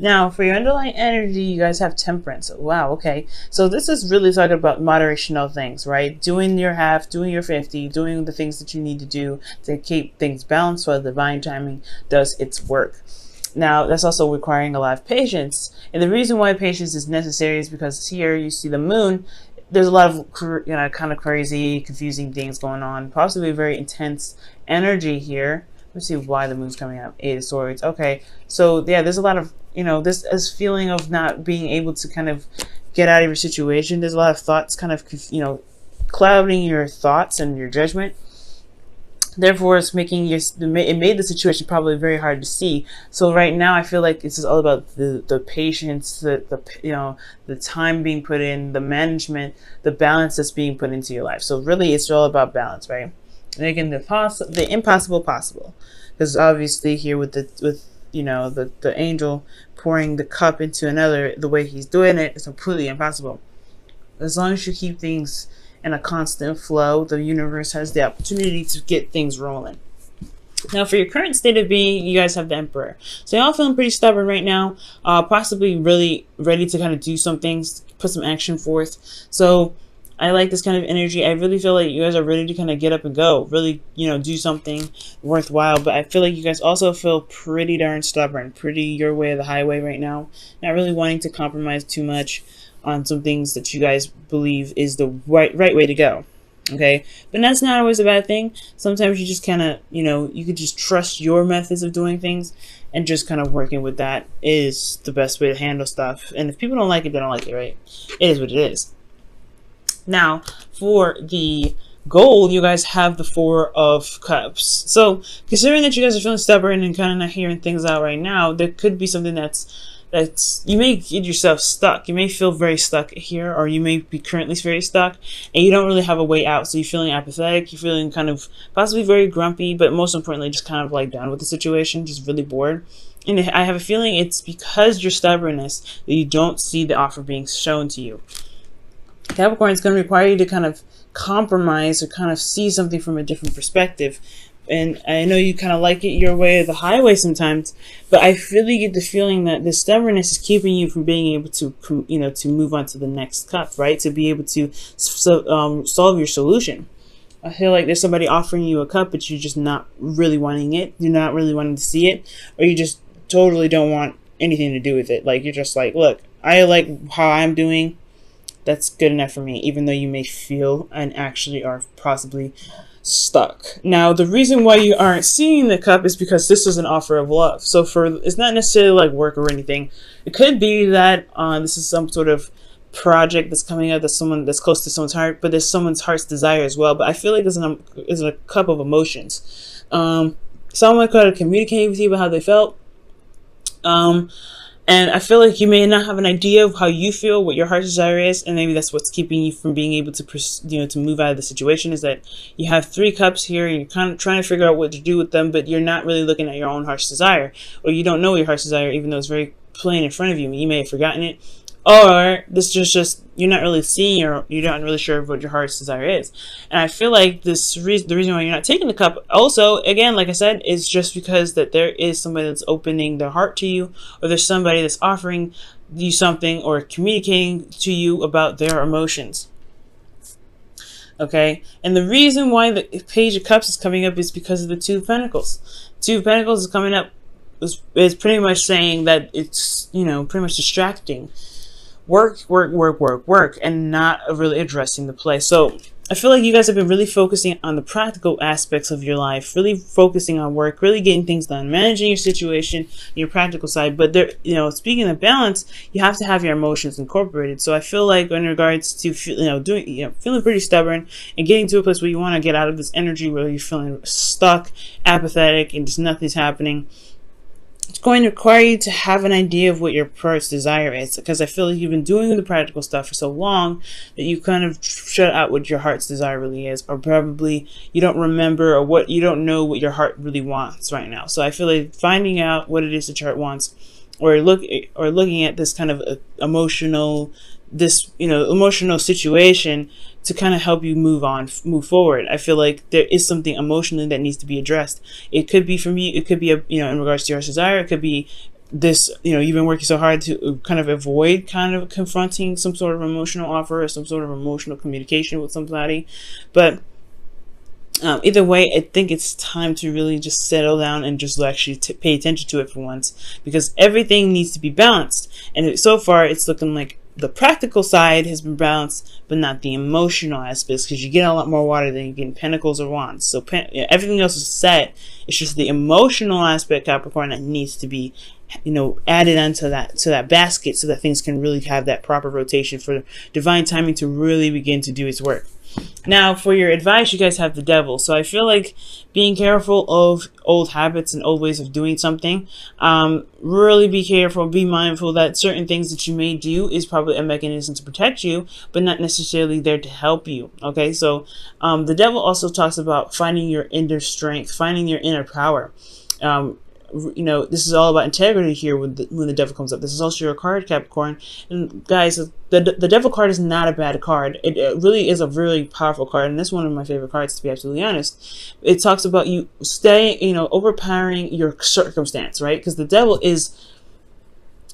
Now, for your underlying energy, you guys have temperance. Wow, okay. So this is really talking about moderation of things, right? Doing your half, doing your 50, doing the things that you need to do to keep things balanced while divine timing does its work. Now, that's also requiring a lot of patience. And the reason why patience is necessary is because here you see the moon. There's a lot of, kind of crazy, confusing things going on. Possibly a very intense energy here. Let's see why the moon's coming up. 8 of Swords. Okay, so yeah, there's a lot of, this feeling of not being able to kind of get out of your situation. There's a lot of thoughts kind of, clouding your thoughts and your judgment. Therefore, it made the situation probably very hard to see. So right now, I feel like this is all about the patience, the time being put in, the management, the balance that's being put into your life. So really, it's all about balance, right? Making the impossible possible, because obviously here with the angel pouring the cup into another, the way he's doing it is completely impossible. As long as you keep things in a constant flow, the universe has the opportunity to get things rolling. Now, for your current state of being, you guys have the Emperor. So y'all feeling pretty stubborn right now, possibly really ready to kind of do some things, put some action forth. So I like this kind of energy. I really feel like you guys are ready to kind of get up and go, really, do something worthwhile. But I feel like you guys also feel pretty darn stubborn, pretty your way or the highway right now. Not really wanting to compromise too much on some things that you guys believe is the right way to go. Okay, but that's not always a bad thing. Sometimes you just kind of, you could just trust your methods of doing things, and just kind of working with that is the best way to handle stuff. And if people don't like it, they don't like it, right? It is what it is. Now, for the gold, you guys have the 4 of Cups. So, considering that you guys are feeling stubborn and kind of not hearing things out right now, there could be something that's you may get yourself stuck. You may feel very stuck here, or you may be currently very stuck, and you don't really have a way out. So you're feeling apathetic, you're feeling kind of possibly very grumpy, but most importantly, just kind of like done with the situation, just really bored. And I have a feeling it's because your stubbornness that you don't see the offer being shown to you. Capricorn is going to require you to kind of compromise or kind of see something from a different perspective. And I know you kind of like it your way or the highway sometimes, but I really get the feeling that the stubbornness is keeping you from being able to, to move on to the next cup, right? To be able to solve your solution. I feel like there's somebody offering you a cup, but you're just not really wanting it. You're not really wanting to see it, or you just totally don't want anything to do with it. Like, you're just like, look, I like how I'm doing. That's good enough for me, even though you may feel and actually are possibly stuck. Now, the reason why you aren't seeing the cup is because this is an offer of love. So it's not necessarily like work or anything. It could be that this is some sort of project that's coming up, that's close to someone's heart, but there's someone's heart's desire as well. But I feel like it's a cup of emotions. Someone could have communicated with you about how they felt. And I feel like you may not have an idea of how you feel, what your heart's desire is, and maybe that's what's keeping you from being able to, to move out of the situation, is that you have 3 cups here, and you're kind of trying to figure out what to do with them, but you're not really looking at your own heart's desire, or you don't know your heart's desire, even though it's very plain in front of you. You may have forgotten it, or this is just you're not really seeing, or you're not really sure what your heart's desire is. And I feel like the reason why you're not taking the cup, also, again, like I said, is just because that there is somebody that's opening their heart to you, or there's somebody that's offering you something or communicating to you about their emotions. Okay, and the reason why the Page of Cups is coming up is because of the 2 of Pentacles. 2 of Pentacles is coming up is pretty much saying that it's, pretty much distracting. Work, and not really addressing the play. So I feel like you guys have been really focusing on the practical aspects of your life, really focusing on work, really getting things done, managing your situation, your practical side. But there, speaking of balance, you have to have your emotions incorporated. So I feel like in regards to, feeling pretty stubborn and getting to a place where you want to get out of this energy where you're feeling stuck, apathetic, and just nothing's happening, it's going to require you to have an idea of what your heart's desire is, because I feel like you've been doing the practical stuff for so long that you kind of shut out what your heart's desire really is, or probably you don't remember, or you don't know what your heart really wants right now. So I feel like finding out what it is that your heart wants, or looking at this kind of emotional situation to kind of help you move forward. I feel like there is something emotionally that needs to be addressed. It could be from you, it could be in regards to your desire, it could be this, you've been working so hard to kind of avoid kind of confronting some sort of emotional offer or some sort of emotional communication with somebody. But either way, I think it's time to really just settle down and just actually pay attention to it for once, because everything needs to be balanced. And so far, it's looking like the practical side has been balanced, but not the emotional aspects, because you get a lot more water than you get in pentacles or wands. So everything else is set. It's just the emotional aspect, Capricorn, that needs to be, added onto that basket, so that things can really have that proper rotation for divine timing to really begin to do its work. Now, for your advice, you guys have the Devil. So I feel like being careful of old habits and old ways of doing something. Really be careful, be mindful that certain things that you may do is probably a mechanism to protect you, but not necessarily there to help you. Okay, so the Devil also talks about finding your inner strength, finding your inner power. This is all about integrity here when the Devil comes up. This is also your card, Capricorn. And guys, the Devil card is not a bad card. It really is a really powerful card, and this is one of my favorite cards, to be absolutely honest. It talks about you overpowering your circumstance, right? Because the Devil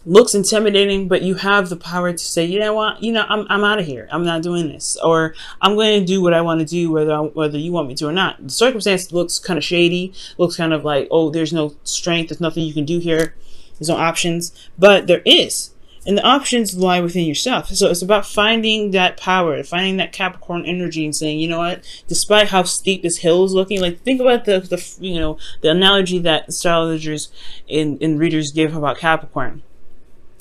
looks intimidating, but you have the power to say, you know what, I'm out of here. I'm not doing this, or I'm going to do what I want to do, whether you want me to or not. The circumstance looks kind of shady, looks kind of like, oh, there's no strength, there's nothing you can do here, there's no options, but there is, and the options lie within yourself. So it's about finding that power, finding that Capricorn energy, and saying, you know what, despite how steep this hill is looking, like think about the analogy that astrologers and readers give about Capricorn.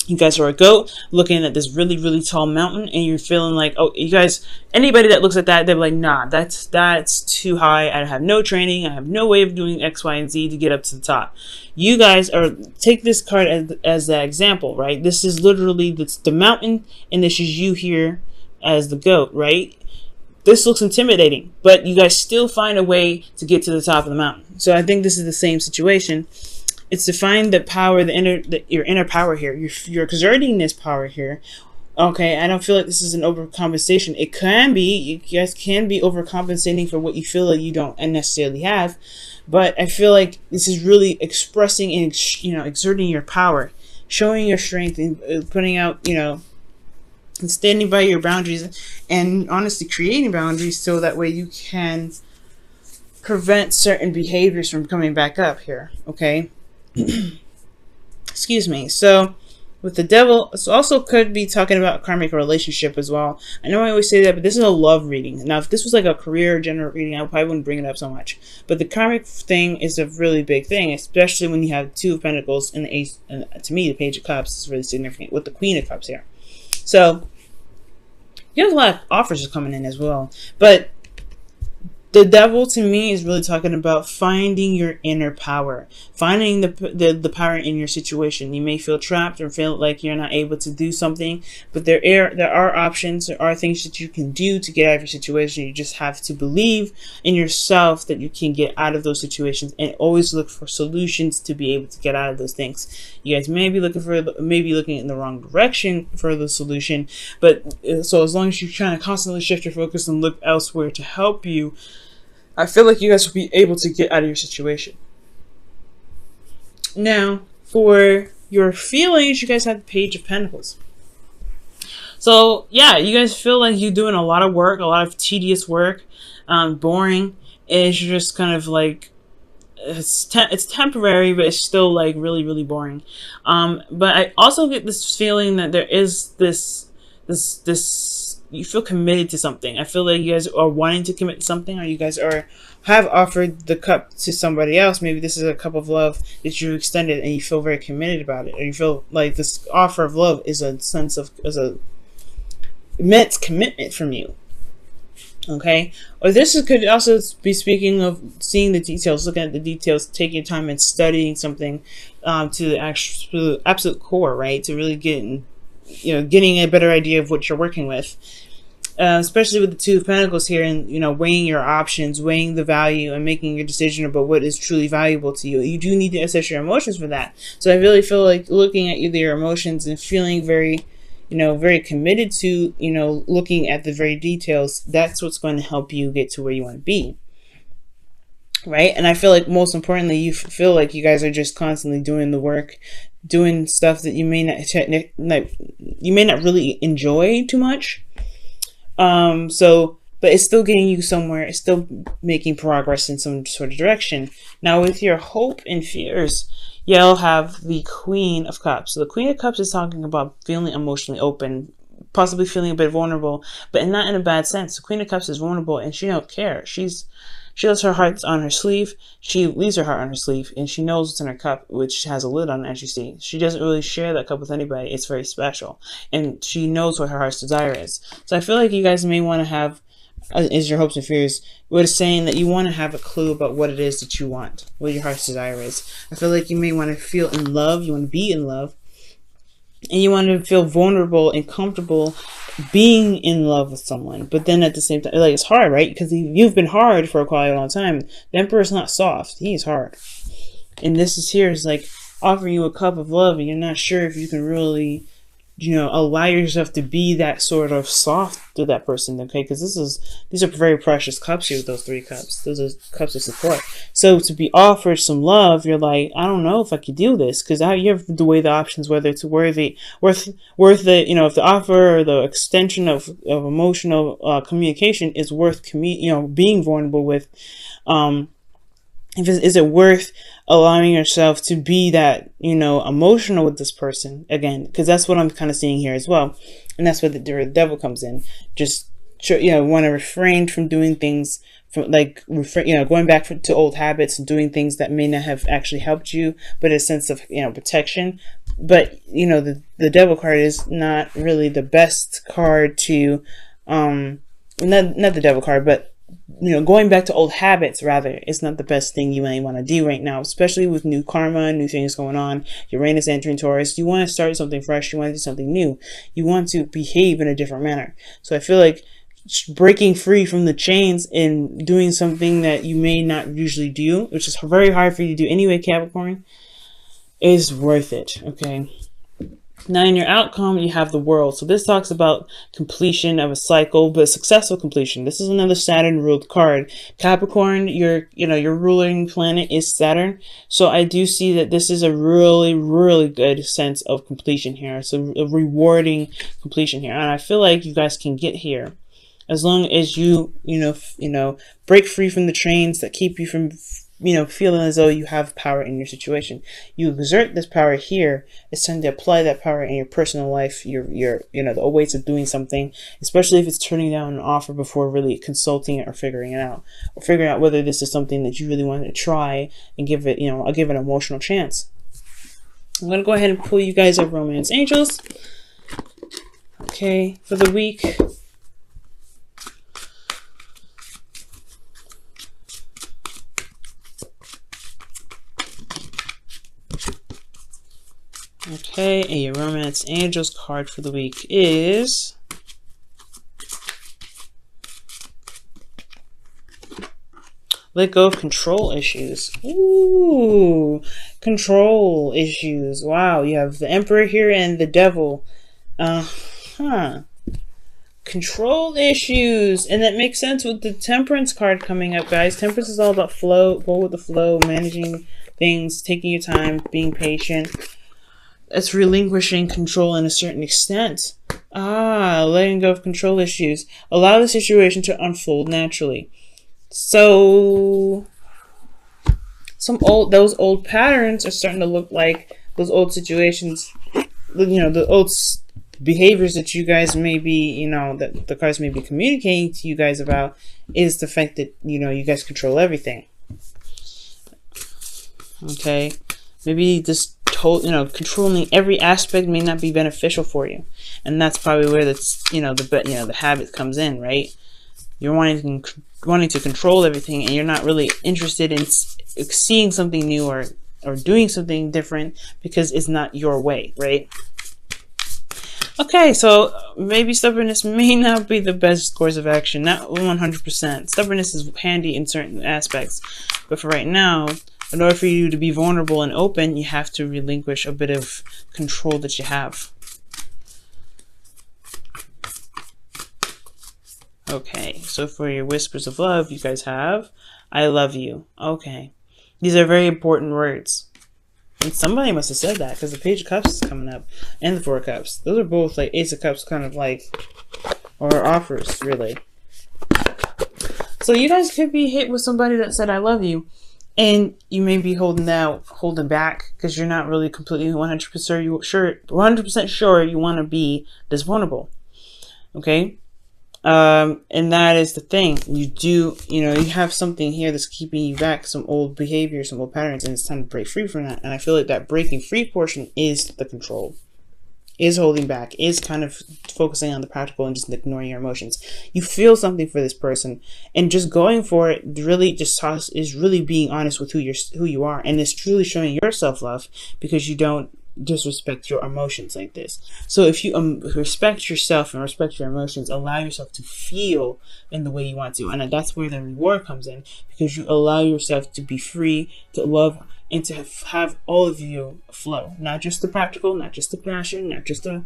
You guys are a goat looking at this really, really tall mountain, and you're feeling like, oh, you guys, anybody that looks at that, they're like, nah, that's too high. I have no training. I have no way of doing X, Y, and Z to get up to the top. You guys take this card as that example, right? This is literally the mountain, and this is you here as the goat, right? This looks intimidating, but you guys still find a way to get to the top of the mountain. So I think this is the same situation. It's to find the power, your inner power here. You're exerting this power here. Okay, I don't feel like this is an overcompensation. It can be. You guys can be overcompensating for what you feel like you don't necessarily have. But I feel like this is really expressing and, exerting your power, showing your strength, and putting out, and standing by your boundaries, and honestly creating boundaries so that way you can prevent certain behaviors from coming back up here. Okay. Excuse me. So with the Devil, it also could be talking about a karmic relationship as well. I know I always say that, but this is a love reading. Now, if this was like a career general reading, I probably wouldn't bring it up so much. But the karmic thing is a really big thing, especially when you have Two of Pentacles and the Ace. And to me, the Page of Cups is really significant with the Queen of Cups here. So you have a lot of offers coming in as well. But the Devil, to me, is really talking about finding your inner power, finding the power in your situation. You may feel trapped or feel like you're not able to do something, but there are options. There are things that you can do to get out of your situation. You just have to believe in yourself that you can get out of those situations, and always look for solutions to be able to get out of those things. You guys may be looking in the wrong direction for the solution, but so as long as you're trying to constantly shift your focus and look elsewhere to help you, I feel like you guys will be able to get out of your situation. Now, for your feelings, you guys have the Page of Pentacles. So, yeah, you guys feel like you're doing a lot of work, a lot of tedious work, boring. It's just kind of like, it's temporary, but it's still like really, really boring. But I also get this feeling that there is this you feel committed to something. I feel like you guys are wanting to commit to something, or you guys have offered the cup to somebody else. Maybe this is a cup of love that you extended, and you feel very committed about it, or you feel like this offer of love is a immense commitment from you. Okay, or this could also be speaking of seeing the details, looking at the details, taking time and studying something to the absolute core, right? To really getting a better idea of what you're working with, especially with the Two of Pentacles here, and weighing your options, weighing the value, and making your decision about what is truly valuable to you. You do need to assess your emotions for that. So I really feel like looking at your emotions and feeling very very committed to looking at the very details, that's what's going to help you get to where you want to be, right? And I feel like most importantly, you feel like you guys are just constantly doing the work, doing stuff that you may not really enjoy too much. But it's still getting you somewhere. It's still making progress in some sort of direction. Now with your hope and fears, you'll have the Queen of Cups. So the Queen of Cups is talking about feeling emotionally open, possibly feeling a bit vulnerable, but not in a bad sense. The Queen of Cups is vulnerable and she don't care. She lets her heart on her sleeve. She leaves her heart on her sleeve, and she knows what's in her cup, which has a lid on it, as you see. She doesn't really share that cup with anybody. It's very special, and she knows what her heart's desire is. So I feel like you guys may want to have, is your hopes and fears, what it's saying that you want to have a clue about what it is that you want, what your heart's desire is. I feel like you may want to feel in love. You want to be in love, and you want to feel vulnerable and comfortable being in love with someone. But then at the same time, like, it's hard, right? Because you've been hard for quite a long time. The Emperor's not soft. He's hard. And this is here is like offering you a cup of love, and you're not sure if you can really, allow yourself to be that sort of soft to that person, okay? Because these are very precious cups here with those 3 cups. Those are cups of support. So to be offered some love, you're like, I don't know if I could do this, because you have to weigh the options, whether it's worth the, if the offer or the extension of emotional communication is worth being vulnerable with. Is it worth allowing yourself to be that, emotional with this person again? Because that's what I'm kind of seeing here as well. And that's where the devil comes in. Just, want to refrain from doing things from going back to old habits and doing things that may not have actually helped you, but a sense of, protection. But, the devil card is not really the best card to, not the devil card, but going back to old habits, rather, it's not the best thing you may want to do right now, especially with new karma, new things going on. Uranus entering Taurus. You want to start something fresh. You want to do something new. You want to behave in a different manner. So I feel like breaking free from the chains and doing something that you may not usually do, which is very hard for you to do anyway, Capricorn, is worth it, okay? Now in your outcome, you have the World. So this talks about completion of a cycle, but successful completion. This is another Saturn ruled card. Capricorn, your ruling planet is Saturn. So I do see that this is a really, really good sense of completion here. So a rewarding completion here. And I feel like you guys can get here as long as you, break free from the chains that keep you from feeling as though you have power in your situation. You exert this power here. It's time to apply that power in your personal life, the ways of doing something, especially if it's turning down an offer before really consulting it or figuring it out, or figuring out whether this is something that you really want to try and give it, I'll give it an emotional chance. I'm going to go ahead and pull you guys up Romance Angels. Okay, for the week. Okay, and your Romance Angels card for the week is let go of control issues. Ooh, control issues. Wow, you have the Emperor here and the Devil. Control issues. And that makes sense with the Temperance card coming up, guys. Temperance is all about flow, go with the flow, managing things, taking your time, being patient. It's relinquishing control in a certain extent. Letting go of control issues. Allow the situation to unfold naturally. So those old patterns are starting to look like those old situations, the old behaviors that you guys may be, that the cards may be communicating to you guys about, is the fact that, you guys control everything. Okay. Maybe this controlling every aspect may not be beneficial for you, and that's probably where that's the habit comes in, right? You're wanting to control everything, and you're not really interested in seeing something new or doing something different because it's not your way, right? Okay, so maybe stubbornness may not be the best course of action, not 100%. Stubbornness is handy in certain aspects, but for right now, in order for you to be vulnerable and open, you have to relinquish a bit of control that you have. Okay, so for your whispers of love, you guys have, I love you. Okay, these are very important words. And somebody must have said that, because the Page of Cups is coming up and the Four of Cups. Those are both like Ace of Cups kind of like, or offers, really. So you guys could be hit with somebody that said, I love you. And you may be holding back because you're not really completely 100% sure you want to be this vulnerable. Okay? And that is the thing. You have something here that's keeping you back, some old behavior, some old patterns, and it's time to break free from that. And I feel like that breaking free portion is the control. Is holding back, is kind of focusing on the practical and just ignoring your emotions. You feel something for this person, and just going for it really is really being honest with who you are, and it's truly showing your self-love, because you don't disrespect your emotions like this. So if you respect yourself and respect your emotions, allow yourself to feel in the way you want to, and that's where the reward comes in, because you allow yourself to be free, to love, and to have all of you flow. Not just the practical, not just the passion, not just the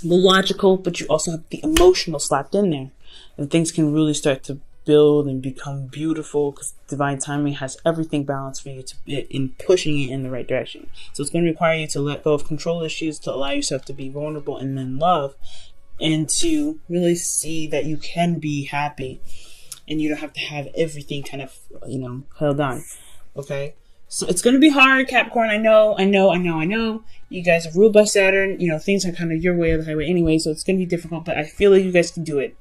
logical, but you also have the emotional slapped in there. And things can really start to build and become beautiful, because divine timing has everything balanced for you in pushing it in the right direction. So it's going to require you to let go of control issues, to allow yourself to be vulnerable and then love, and to really see that you can be happy and you don't have to have everything kind of, held on. Okay? So it's going to be hard, Capricorn. I know. You guys are ruled by Saturn. Things are kind of your way or the highway anyway, so it's going to be difficult, but I feel like you guys can do it.